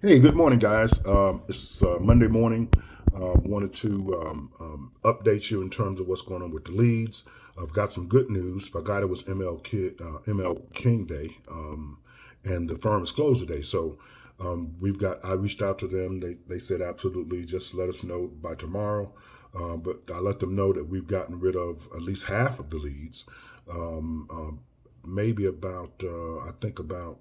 Hey, good morning, guys. It's Monday morning. Wanted to update you in terms of what's going on with the leads. I've got some good news. Forgot it was ML King Day, and the firm is closed today. So I reached out to them. They said absolutely, just let us know by tomorrow. But I let them know that we've gotten rid of at least half of the leads. Maybe about I think about.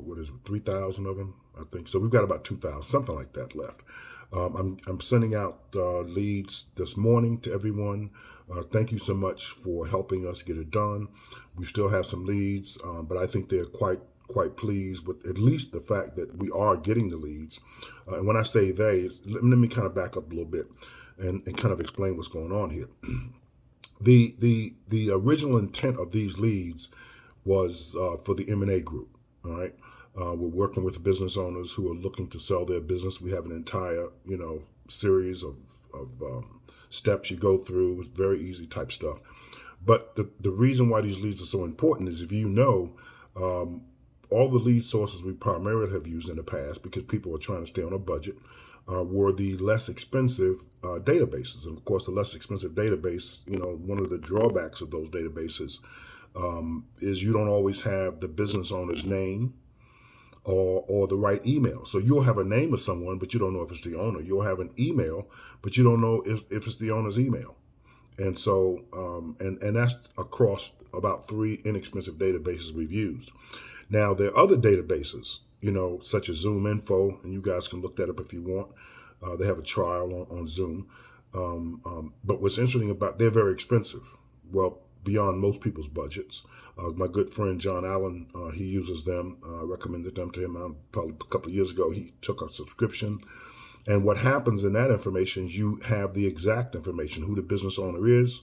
What is it, 3,000 of them, I think. So we've got about 2,000, something like that left. I'm sending out leads this morning to everyone. Thank you so much for helping us get it done. We still have some leads, but I think they're quite pleased with at least the fact that we are getting the leads. And when I say they, let me kind of back up a little bit and kind of explain what's going on here. The original intent of these leads was for the M&A group. All right. We're working with business owners who are looking to sell their business. We have an entire, series of steps you go through. It's very easy type stuff. But the reason why these leads are so important is if you know, all the lead sources we primarily have used in the past because people are trying to stay on a budget were the less expensive databases. And of course, the less expensive database, one of the drawbacks of those databases is you don't always have the business owner's name or the right email. So you'll have a name of someone, but you don't know if it's the owner. You'll have an email, but you don't know if it's the owner's email. And so, and that's across about three inexpensive databases we've used. Now, there are other databases, such as Zoom Info, and you guys can look that up if you want. They have a trial on Zoom. But what's interesting about they're very expensive. Well, beyond most people's budgets. My good friend John Allen, he uses them. Recommended them to him probably a couple of years ago. He took a subscription. And what happens in that information is you have the exact information, who the business owner is,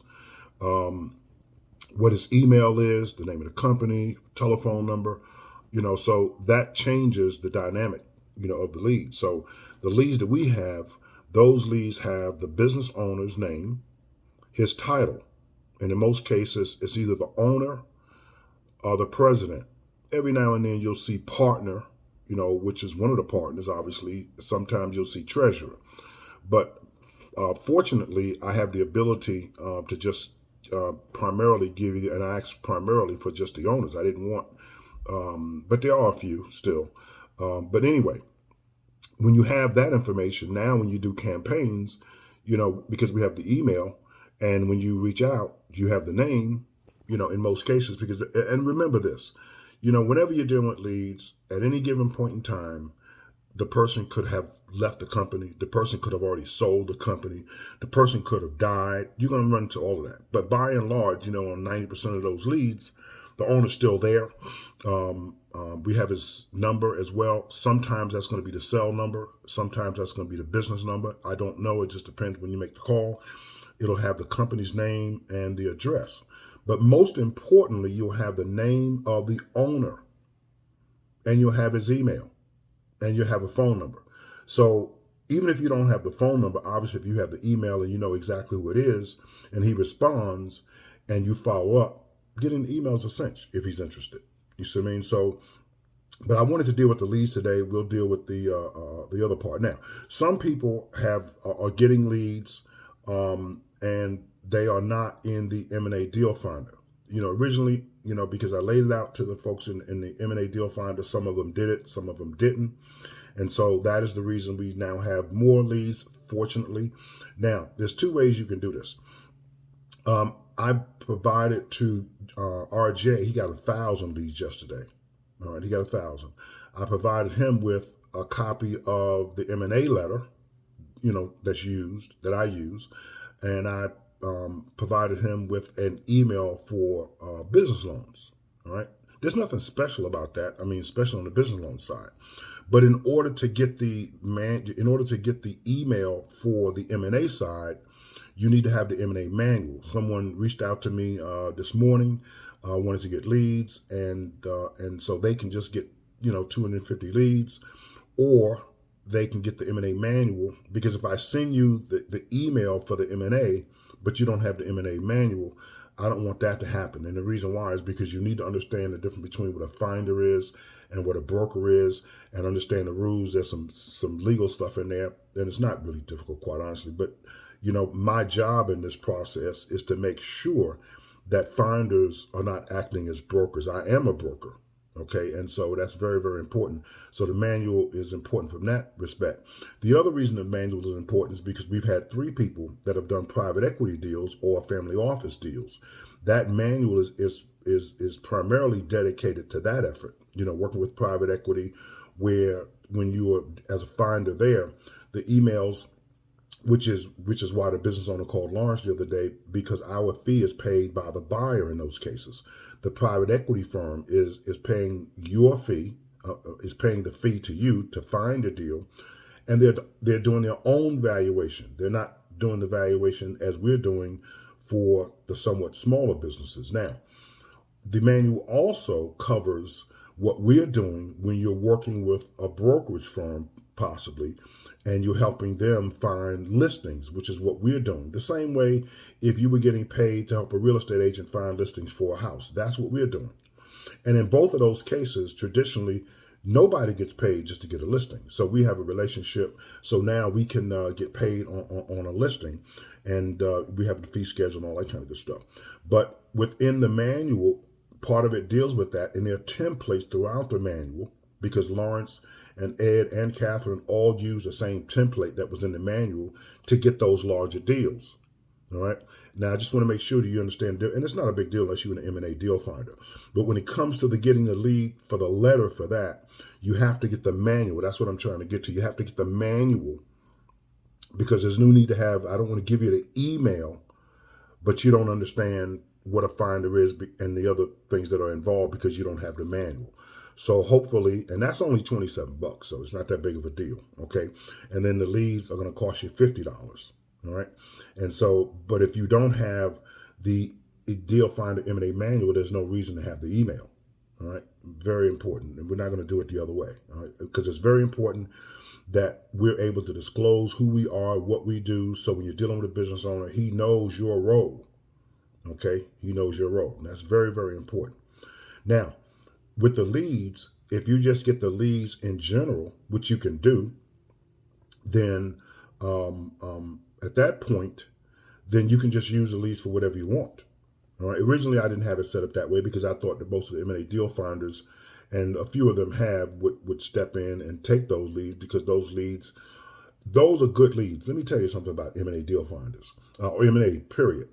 what his email is, the name of the company, telephone number, so that changes the dynamic, of the leads. So the leads that we have, those leads have the business owner's name, his title, and in most cases, it's either the owner or the president. Every now and then you'll see partner, which is one of the partners, obviously. Sometimes you'll see treasurer. But fortunately, I have the ability to just primarily give you, and I asked primarily for just the owners. I didn't want, but there are a few still. But anyway, when you have that information, now when you do campaigns, because we have the email, and when you reach out, you have the name, in most cases, because, and remember this, whenever you're dealing with leads at any given point in time, the person could have left the company. The person could have already sold the company. The person could have died. You're going to run into all of that. But by and large, on 90% of those leads, the owner's still there. We have his number as well. Sometimes that's going to be the cell number. Sometimes that's going to be the business number. I don't know. It just depends when you make the call. It'll have the company's name and the address. But most importantly, you'll have the name of the owner, and you'll have his email, and you'll have a phone number. So even if you don't have the phone number, obviously if you have the email and you know exactly who it is, and he responds and you follow up, getting the email is a cinch if he's interested. You see what I mean? So, but I wanted to deal with the leads today. We'll deal with the other part. Now, some people are getting leads, and they are not in the M&A Deal Finder. Originally, because I laid it out to the folks in the M&A Deal Finder, some of them did it, some of them didn't. And so that is the reason we now have more leads, fortunately. Now, there's two ways you can do this. I provided to RJ, he got 1,000 leads yesterday. All right, he got 1,000. I provided him with a copy of the M&A letter, that I use, and I provided him with an email for business loans. All right, there's nothing special about that. I mean, especially on the business loan side. But in order to get the email for the M&A side, you need to have the M&A manual. Someone reached out to me this morning, wanted to get leads, and so they can just get 250 leads, or they can get the M&A manual, because if I send you the email for the M&A, but you don't have the M&A manual, I don't want that to happen. And the reason why is because you need to understand the difference between what a finder is and what a broker is, and understand the rules. There's some legal stuff in there, and it's not really difficult, quite honestly. But my job in this process is to make sure that finders are not acting as brokers. I am a broker. Okay, and so that's very, very important. So the manual is important from that respect. The other reason the manual is important is because we've had 3 people that have done private equity deals or family office deals. That manual is primarily dedicated to that effort. Working with private equity, where when you are as a finder there, the emails, which is why the business owner called Lawrence the other day, because our fee is paid by the buyer in those cases. The private equity firm is paying your fee, is paying the fee to you to find a deal, and they're doing their own valuation. They're not doing the valuation as we're doing for the somewhat smaller businesses. Now, the manual also covers what we're doing when you're working with a brokerage firm, possibly, and you're helping them find listings, which is what we're doing. The same way if you were getting paid to help a real estate agent find listings for a house, that's what we're doing. And in both of those cases, traditionally, nobody gets paid just to get a listing. So we have a relationship. So now we can get paid on a listing, and we have the fee schedule and all that kind of good stuff. But within the manual, part of it deals with that, and there are templates throughout the manual, because Lawrence and Ed and Catherine all use the same template that was in the manual to get those larger deals. All right. Now, I just want to make sure that you understand, and it's not a big deal unless you're an M&A deal finder. But when it comes to getting the lead for the letter for that, you have to get the manual. That's what I'm trying to get to. You have to get the manual, because there's no need to have, I don't want to give you the email, but you don't understand what a finder is and the other things that are involved because you don't have the manual. So hopefully, and that's only $27, so it's not that big of a deal, okay? And then the leads are going to cost you $50, all right? And so, but if you don't have the Deal Finder M&A manual, there's no reason to have the email, all right? Very important, and we're not going to do it the other way, all right? Because it's very important that we're able to disclose who we are, what we do, so when you're dealing with a business owner, he knows your role, okay? He knows your role, and that's very, very important. Now, with the leads, if you just get the leads in general, which you can do, then at that point, then you can just use the leads for whatever you want. All right. Originally, I didn't have it set up that way because I thought that most of the M&A deal finders, and a few of them would step in and take those leads, because those are good leads. Let me tell you something about M&A deal finders, or M&A period.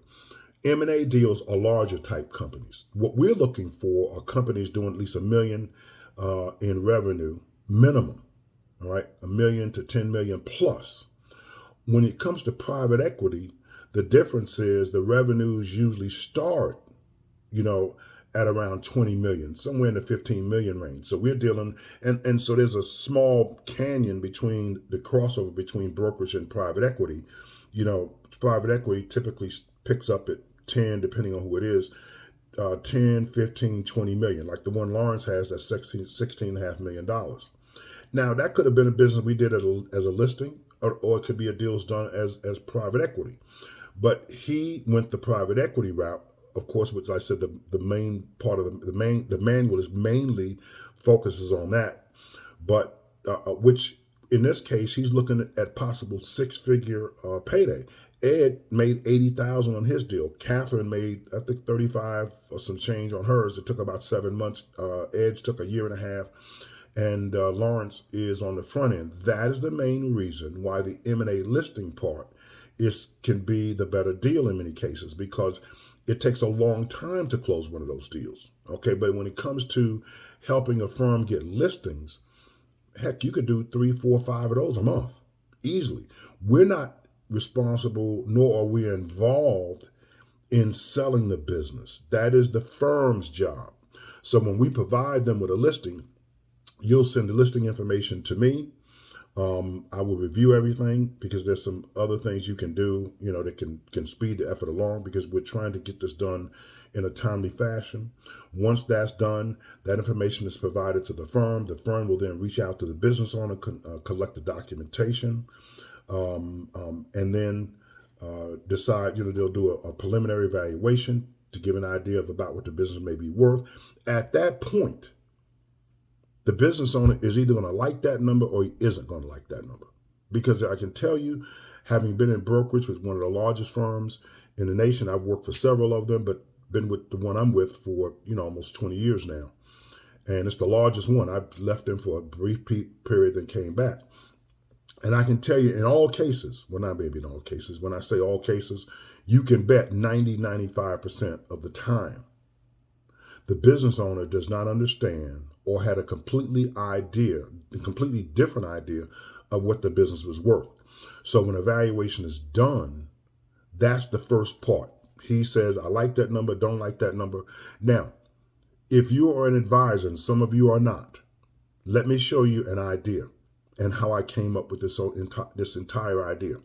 M&A deals are larger type companies. What we're looking for are companies doing at least $1 million in revenue minimum, all right, $1 million to $10 million plus. When it comes to private equity, the difference is the revenues usually start, at around 20 million, somewhere in the 15 million range. So we're dealing, and so there's a small canyon between the crossover between brokerage and private equity. Private equity typically picks up at 10, depending on who it is, 10, 15, 20 million. Like the one Lawrence has, that's $16.5 million. Now, that could have been a business we did as a listing, or it could be a deals done as private equity. But he went the private equity route, of course, which I said the main part of the manual is mainly focuses on that, but which in this case, he's looking at possible 6-figure payday. Ed made $80,000 on his deal. Catherine made, I think, 35 or some change on hers. It took about 7 months. Ed's took a year and a half, and Lawrence is on the front end. That is the main reason why the M&A listing part can be the better deal in many cases, because it takes a long time to close one of those deals. Okay, but when it comes to helping a firm get listings, heck, you could do 3, 4, 5 of those a month easily. We're not responsible, nor are we involved in selling the business. That is the firm's job. So when we provide them with a listing, you'll send the listing information to me. I will review everything, because there's some other things you can do, that can speed the effort along, because we're trying to get this done in a timely fashion. Once that's done, that information is provided to the firm. The firm will then reach out to the business owner, collect the documentation, and then decide, they'll do a preliminary evaluation to give an idea of about what the business may be worth. At that point, the business owner is either going to like that number or he isn't going to like that number. Because I can tell you, having been in brokerage with one of the largest firms in the nation, I've worked for several of them, but been with the one I'm with for, almost 20 years now. And it's the largest one. I've left them for a brief period, then came back. And I can tell you in all cases, well, not maybe in all cases, when I say all cases, you can bet 90-95% of the time, the business owner does not understand or had a completely different idea of what the business was worth. So when evaluation is done, that's the first part. He says, I like that number, don't like that number. Now, if you are an advisor, and some of you are not, let me show you an idea and how I came up with this entire idea.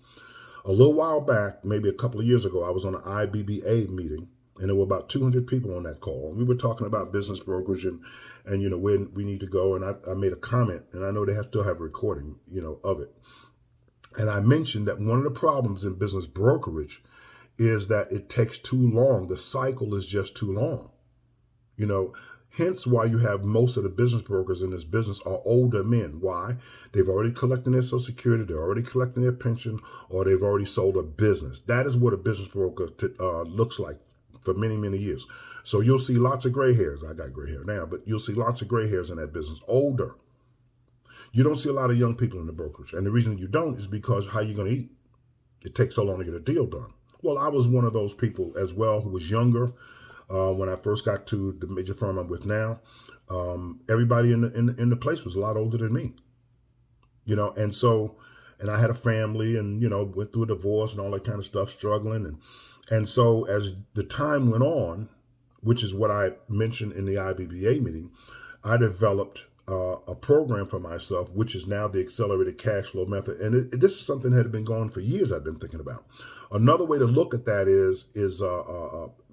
A little while back, maybe a couple of years ago, I was on an IBBA meeting, and there were about 200 people on that call. And we were talking about business brokerage and when we need to go. And I made a comment, and I know they still have a recording, of it. And I mentioned that one of the problems in business brokerage is that it takes too long. The cycle is just too long. Hence why you have most of the business brokers in this business are older men. Why? They've already collected their Social Security, they're already collecting their pension, or they've already sold a business. That is what a business broker looks like for many, many years. So you'll see lots of gray hairs. I got gray hair now, but you'll see lots of gray hairs in that business. Older. You don't see a lot of young people in the brokerage. And the reason you don't is because how you going to eat? It takes so long to get a deal done. Well, I was one of those people as well who was younger. When I first got to the major firm I'm with now, everybody in the place was a lot older than me, and I had a family and, went through a divorce and all that kind of stuff, struggling. And so as the time went on, which is what I mentioned in the IBBA meeting, I developed a program for myself, which is now the accelerated cash flow method. And this is something that had been going for years I've been thinking about. Another way to look at that is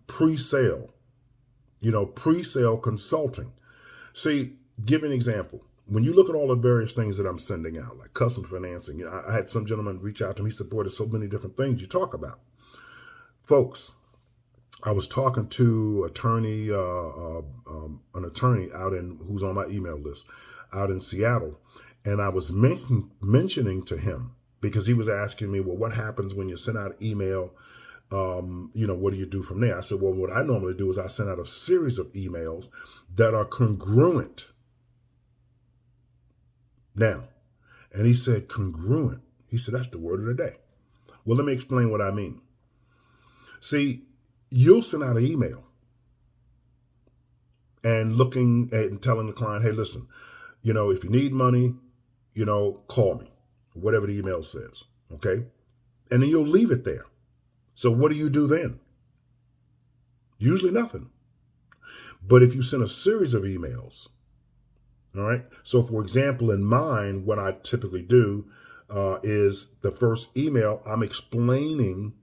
pre-sale, pre-sale consulting. See, give an example. When you look at all the various things that I'm sending out, like custom financing, I had some gentleman reach out to me, supported so many different things you talk about. Folks, I was talking to an attorney who's on my email list out in Seattle, and I was mentioning to him, because he was asking me, well, what happens when you send out email? What do you do from there? I said, well, what I normally do is I send out a series of emails that are congruent. Now, and he said, congruent. He said, that's the word of the day. Well, let me explain what I mean. See, you'll send out an email and looking at and telling the client, hey, listen, if you need money, call me, whatever the email says. Okay. And then you'll leave it there. So what do you do then? Usually nothing. But if you send a series of emails, all right. So for example, in mine, what I typically do is the first email, I'm explaining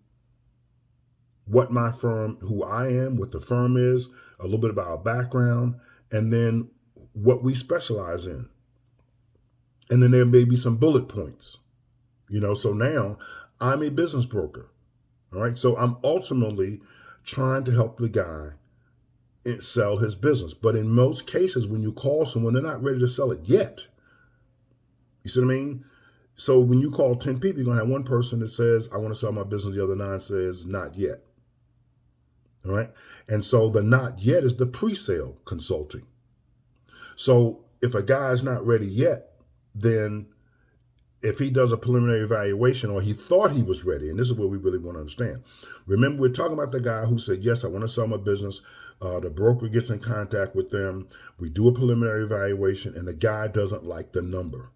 what my firm, who I am, what the firm is, a little bit about our background, and then what we specialize in. And then there may be some bullet points, so now I'm a business broker. All right. So I'm ultimately trying to help the guy sell his business. But in most cases, when you call someone, they're not ready to sell it yet. You see what I mean? So when you call 10 people, you're going to have one person that says, I want to sell my business. The other 9 says, not yet. All right. And so the not yet is the pre-sale consulting. So if a guy's not ready yet, then if he does a preliminary evaluation or he thought he was ready, and this is what we really want to understand. Remember, we're talking about the guy who said, yes, I want to sell my business. The broker gets in contact with them. We do a preliminary evaluation, and the guy doesn't like the number.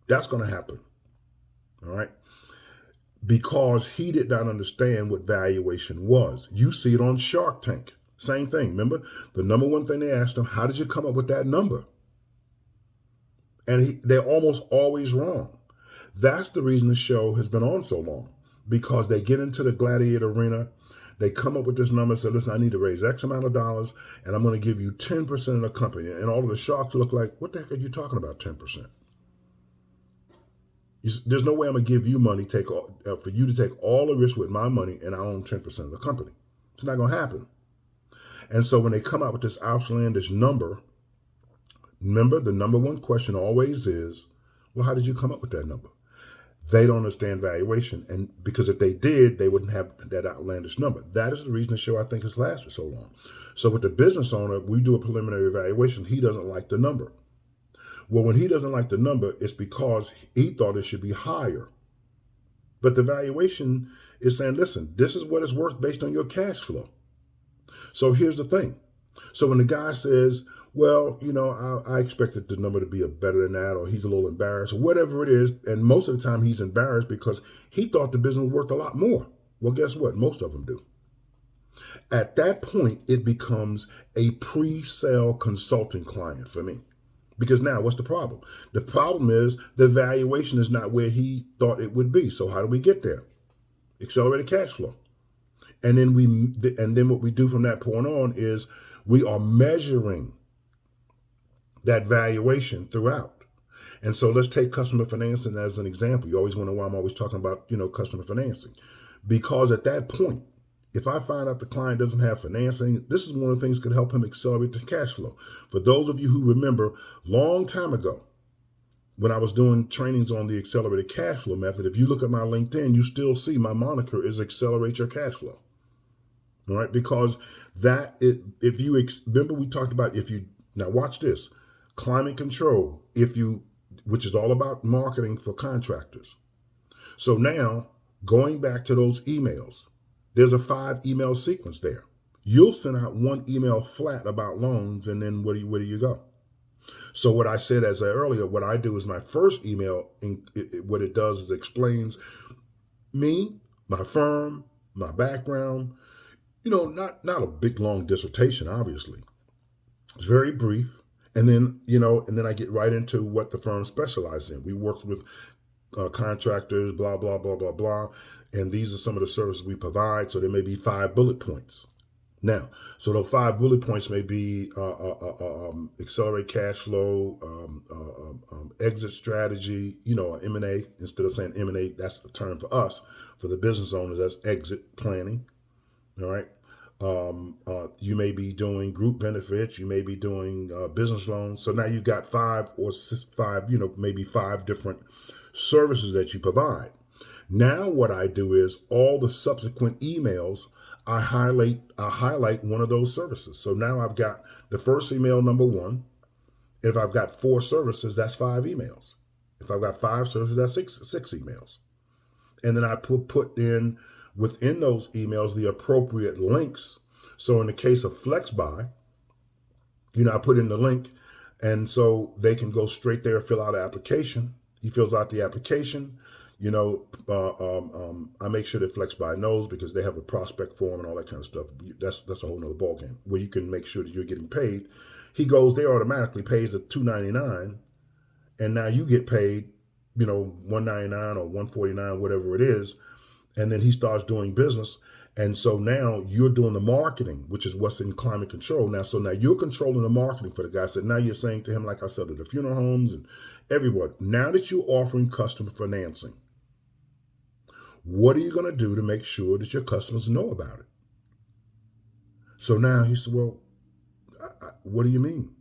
That's going to happen. All right. Because he did not understand what valuation was. You see it on Shark Tank. Same thing. Remember, the number one thing they asked him, how did you come up with that number? And they're almost always wrong. That's the reason the show has been on so long, because they get into the gladiator arena. They come up with this number and say, listen, I need to raise X amount of dollars, and I'm going to give you 10% of the company. And all of the sharks look like, what the heck are you talking about, 10%? There's no way I'm gonna give you money for you to take all the risk with my money, and I own 10% of the company. It's not gonna happen. And so when they come out with this outlandish number, remember the number one question always is, well, how did you come up with that number? They don't understand valuation, and because if they did, they wouldn't have that outlandish number. That is the reason the show, I think, has lasted so long. So with the business owner, we do a preliminary evaluation. He doesn't like the number. Well, when he doesn't like the number, it's because he thought it should be higher. But the valuation is saying, listen, this is what it's worth based on your cash flow. So here's the thing. So when the guy says, well, I expected the number to be better than that, or he's a little embarrassed, or whatever it is, and most of the time he's embarrassed because he thought the business was worth a lot more. Well, guess what? Most of them do. At that point, it becomes a pre-sale consulting client for me. Because now, what's the problem? The problem is the valuation is not where he thought it would be. So how do we get there? Accelerated cash flow. And then what we do from that point on is we are measuring that valuation throughout. And so let's take customer financing as an example. You always wonder why I'm always talking about, customer financing. Because at that point, if I find out the client doesn't have financing, this is one of the things that could help him accelerate the cash flow. For those of you who remember, long time ago, when I was doing trainings on the accelerated cash flow method, if you look at my LinkedIn, you still see my moniker is Accelerate Your Cash Flow. All right, because remember we talked about now watch this, climate control, which is all about marketing for contractors. So now going back to those emails, there's a 5-email sequence there. You'll send out one email flat about loans, and then where do you go? So what I said earlier, what I do is my first email, what it does is explains me, my firm, my background. Not a big long dissertation, obviously. It's very brief. And then I get right into what the firm specializes in. We work with contractors, blah, blah, blah, blah, blah. And these are some of the services we provide. So there may be 5 bullet points. Now, so those 5 bullet points may be accelerate cash flow, exit strategy, M&A. Instead of saying M&A, that's the term for us. For the business owners, that's exit planning. All right. You may be doing group benefits. You may be doing business loans. So now you've got 5 or 6, maybe 5 different services that you provide. Now what I do is all the subsequent emails, I highlight one of those services. So now I've got the first email, number 1. If I've got 4 services, that's 5 emails. If I've got 5 services, that's six emails. And then I put in within those emails the appropriate links. So in the case of FlexBuy, I put in the link, and so they can go straight there, fill out an application. He fills out the application. I make sure that FlexBuy knows, because they have a prospect form and all that kind of stuff. That's a whole nother ballgame where you can make sure that you're getting paid. He goes there, automatically pays the $2.99, and now you get paid, $1.99 or $1.49, whatever it is. And then he starts doing business. And so now you're doing the marketing, which is what's in climate control. Now you're controlling the marketing for the guy. So now you're saying to him, like I said, to the funeral homes and everybody, now that you're offering customer financing, what are you going to do to make sure that your customers know about it? So now he said, well, what do you mean?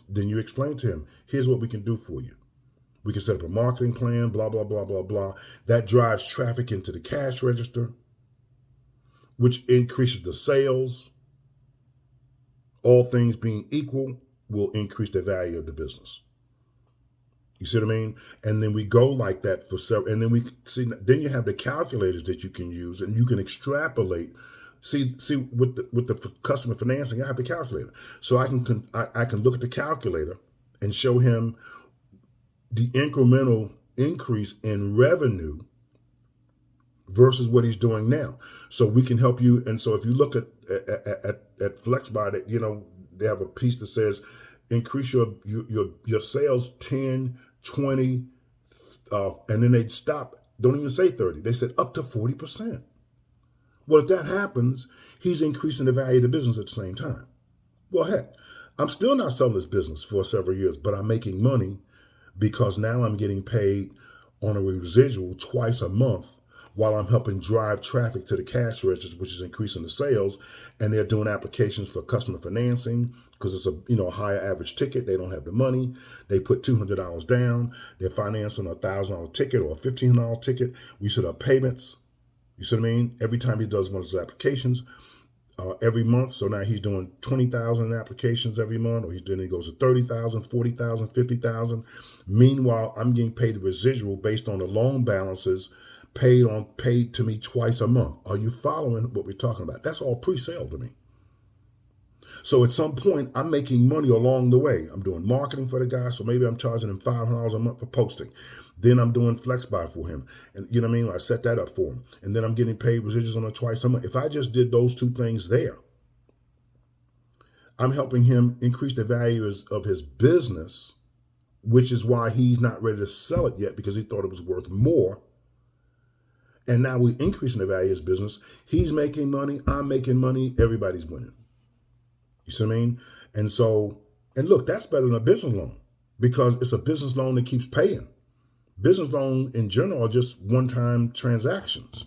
Then you explain to him, here's what we can do for you. We can set up a marketing plan, blah, blah, blah, blah, blah. That drives traffic into the cash register, which increases the sales. All things being equal, will increase the value of the business. You see what I mean? And then we go like that for several, and then then you have the calculators that you can use, and you can extrapolate. See, with the customer financing, I have the calculator. So I can look at the calculator and show him the incremental increase in revenue versus what he's doing now. So we can help you. And so if you look at FlexBuy, that they have a piece that says increase your sales 10, 20, and then they'd stop. Don't even say 30. They said up to 40%. Well, if that happens, he's increasing the value of the business at the same time. Well, heck, I'm still not selling this business for several years, but I'm making money, because now I'm getting paid on a residual twice a month while I'm helping drive traffic to the cash registers, which is increasing the sales. And they're doing applications for customer financing because it's a higher average ticket. They don't have the money. They put $200 down. They're financing a $1,000 ticket or a $1,500 ticket. We set up payments. You see what I mean? Every time he does one of his applications, every month. So now he's doing 20,000 applications every month, or he goes to 30,000, 40,000, 50,000. Meanwhile, I'm getting paid the residual based on the loan balances paid to me twice a month. Are you following what we're talking about? That's all pre-sale to me. So at some point, I'm making money along the way. I'm doing marketing for the guy, so maybe I'm charging him $500 a month for posting. Then I'm doing FlexBuy for him. And you know what I mean? I set that up for him. And then I'm getting paid residuals on it twice a month. If I just did those two things there, I'm helping him increase the value of his business, which is why he's not ready to sell it yet, because he thought it was worth more. And now we're increasing the value of his business. He's making money. I'm making money. Everybody's winning. You see what I mean? And look, that's better than a business loan because it's a business loan that keeps paying. Business loans in general are just one-time transactions.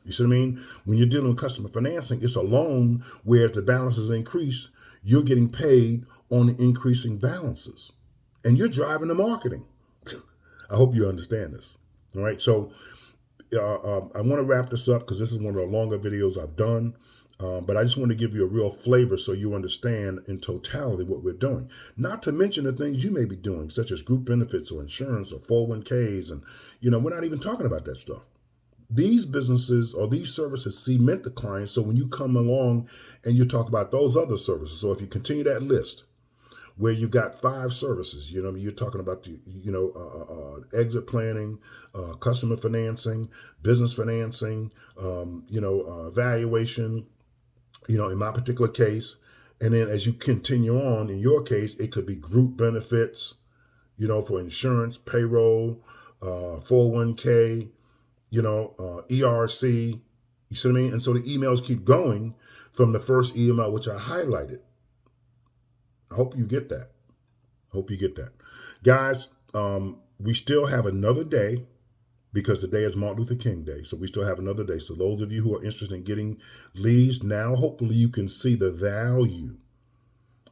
You see what I mean? When you're dealing with customer financing, it's a loan where if the balances increase, you're getting paid on the increasing balances. And you're driving the marketing. I hope you understand this. All right. So I want to wrap this up because this is one of the longer videos I've done. But I just want to give you a real flavor so you understand in totality what we're doing. Not to mention the things you may be doing, such as group benefits or insurance or 401ks. And, we're not even talking about that stuff. These businesses or these services cement the client. So when you come along and you talk about those other services, so if you continue that list, where you've got 5 services, you're talking about, exit planning, customer financing, business financing, valuation, in my particular case. And then as you continue on, in your case, it could be group benefits, for insurance, payroll, 401k, ERC, you see what I mean? And so the emails keep going from the first email, which I highlighted. I hope you get that. Guys, we still have another day because today is Martin Luther King Day. So we still have another day. So those of you who are interested in getting leads now, hopefully you can see the value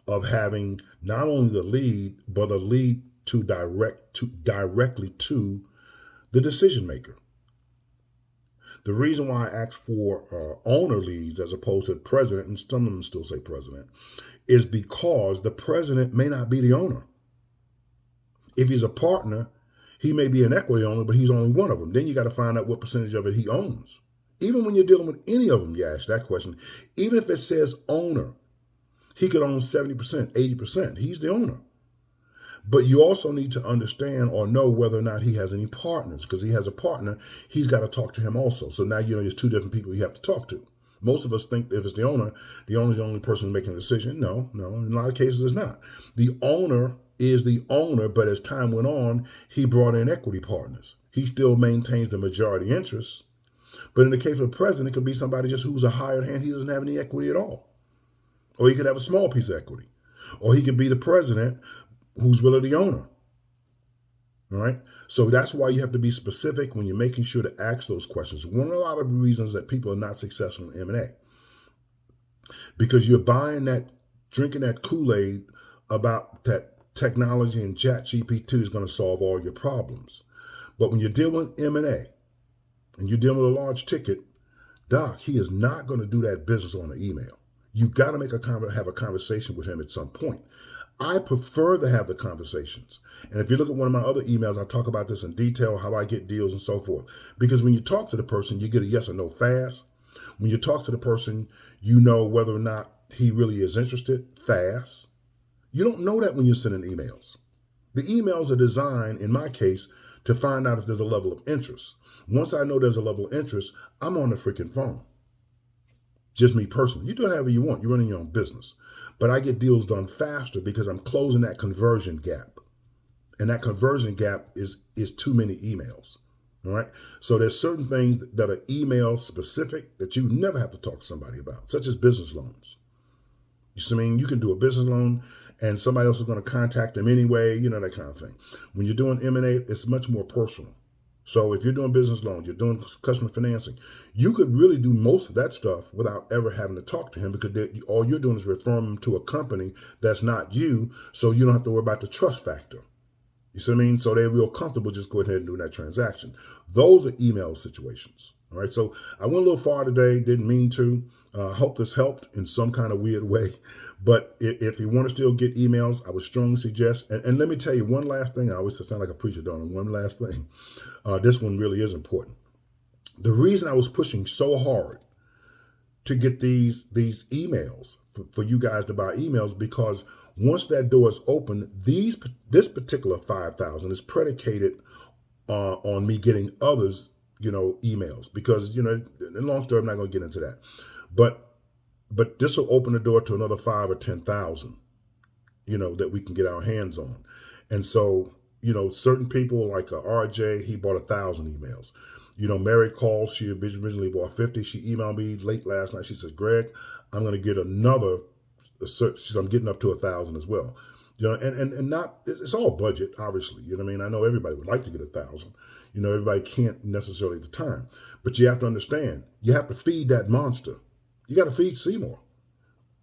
of having not only the lead, but a lead directly to the decision maker. The reason why I ask for owner leads as opposed to president, and some of them still say president, is because the president may not be the owner. If he's a partner, he may be an equity owner, but he's only one of them. Then you got to find out what percentage of it he owns. Even when you're dealing with any of them, you ask that question. Even if it says owner, he could own 70%, 80%. He's the owner. But you also need to understand or know whether or not he has any partners, because he has a partner, he's got to talk to him also. So now there's 2 different people you have to talk to. Most of us think if it's the owner is the only person making a decision. No, in a lot of cases it's not. The owner is the owner, but as time went on, he brought in equity partners. He still maintains the majority interest. But in the case of the president, it could be somebody just who's a hired hand. He doesn't have any equity at all. Or he could have a small piece of equity. Or he could be the president who's really the owner. All right. So that's why you have to be specific when you're making sure to ask those questions. One of a lot of the reasons that people are not successful in M&A, because you're drinking that Kool-Aid about that technology and ChatGPT is going to solve all your problems. But when you're dealing with M&A and you're dealing with a large ticket, Doc, he is not going to do that business on an email. You got to have a conversation with him at some point. I prefer to have the conversations. And if you look at one of my other emails, I talk about this in detail, how I get deals and so forth. Because when you talk to the person, you get a yes or no fast. When you talk to the person, you know whether or not he really is interested fast. You don't know that when you're sending emails. The emails are designed, in my case, to find out if there's a level of interest. Once I know there's a level of interest, I'm on the freaking phone. Just me personally. You do it however you want. You're running your own business. But I get deals done faster because I'm closing that conversion gap. And that conversion gap is too many emails. All right. So there's certain things that are email specific that you never have to talk to somebody about, such as business loans. You see what I mean? You can do a business loan and somebody else is going to contact them anyway, that kind of thing. When you're doing M&A, it's much more personal. So if you're doing business loans, you're doing customer financing, you could really do most of that stuff without ever having to talk to him, because all you're doing is referring them to a company that's not you, so you don't have to worry about the trust factor. You see what I mean? So they're real comfortable just going ahead and doing that transaction. Those are email situations. All right. So I went a little far today. Didn't mean to. I hope this helped in some kind of weird way. But if you want to still get emails, I would strongly suggest. And let me tell you one last thing. I always sound like a preacher, don't I? One last thing. This one really is important. The reason I was pushing so hard to get these emails for you guys to buy emails, because once that door is open, this particular 5,000 is predicated on me getting others, emails, because in long story, I'm not going to get into that, but this will open the door to another 5 or 10,000, that we can get our hands on. And so certain people like RJ, he bought 1,000 emails. Mary called. She originally bought 50. She emailed me late last night. She says, Greg, I'm going to get another. She says, I'm getting up to 1,000 as well. And not, it's all budget, obviously. You know what I mean? I know everybody would like to get 1,000. Everybody can't necessarily at the time. But you have to understand, you have to feed that monster. You got to feed Seymour.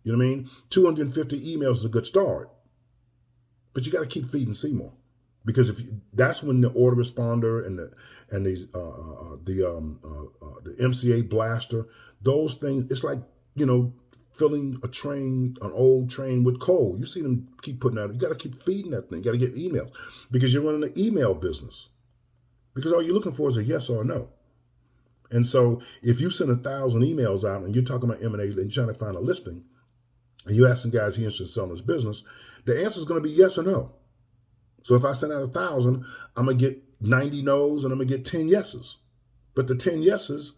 You know what I mean? 250 emails is a good start. But you got to keep feeding Seymour. Because that's when the autoresponder and the MCA blaster, those things, it's like filling an old train with coal. You see them keep putting out. You got to keep feeding that thing. You got to get emails, because you're running an email business. Because all you're looking for is a yes or a no. And so if you send 1,000 emails out and you're talking about M&A and trying to find a listing, and you ask some guys he interested in selling his business, the answer is going to be yes or no. So if I send out 1,000, I'm going to get 90 no's and I'm going to get 10 yeses. But the 10 yeses,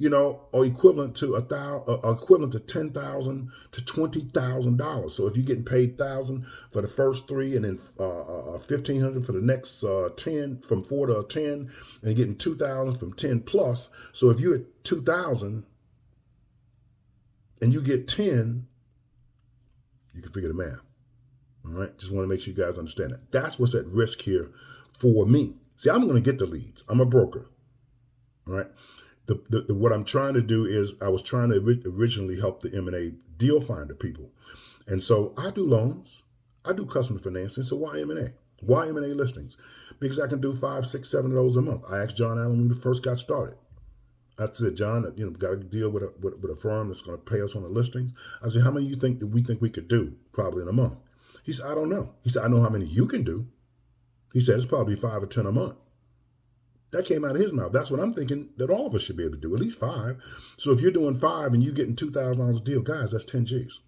are equivalent to $10,000 to $20,000. So if you're getting paid $1,000 for the first 3, and then $1,500 for the next 10, from 4 to 10, and getting $2,000 from 10 plus. So if you're at 2,000 and you get 10, you can figure the math. All right, just want to make sure you guys understand that. That's what's at risk here for me. See, I'm going to get the leads. I'm a broker. All right. What I'm trying to do is, I was trying to originally help the M&A deal finder people. And so I do loans. I do customer financing. So why M&A? Why M&A listings? Because I can do 5, 6, 7 of those a month. I asked John Allen when we first got started. I said, John, got to deal with a firm that's going to pay us on the listings. I said, how many you think that we could do probably in a month? He said, I don't know. He said, I know how many you can do. He said, it's probably 5 or 10 a month. That came out of his mouth. That's what I'm thinking that all of us should be able to do, at least 5. So if you're doing 5 and you're getting $2,000 a deal, guys, that's 10 G's.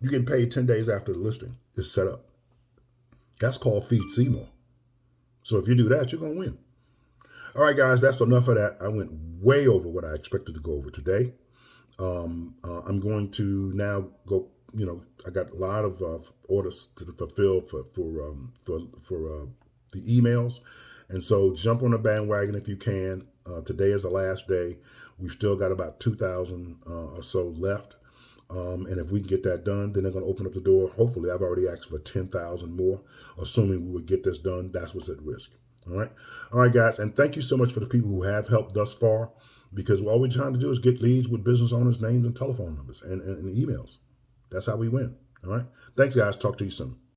You're getting paid 10 days after the listing is set up. That's called Feed Seymour. So if you do that, you're going to win. All right, guys, that's enough of that. I went way over what I expected to go over today. I'm going to now go. I got a lot of orders to fulfill for the emails, and so jump on the bandwagon if you can. Today is the last day. We've still got about 2,000 or so left, and if we can get that done, then they're going to open up the door. Hopefully, I've already asked for 10,000 more, assuming we would get this done. That's what's at risk. All right, guys, and thank you so much for the people who have helped thus far, because all we're trying to do is get leads with business owners' names and telephone numbers and emails. That's how we win. All right. Thanks, guys. Talk to you soon.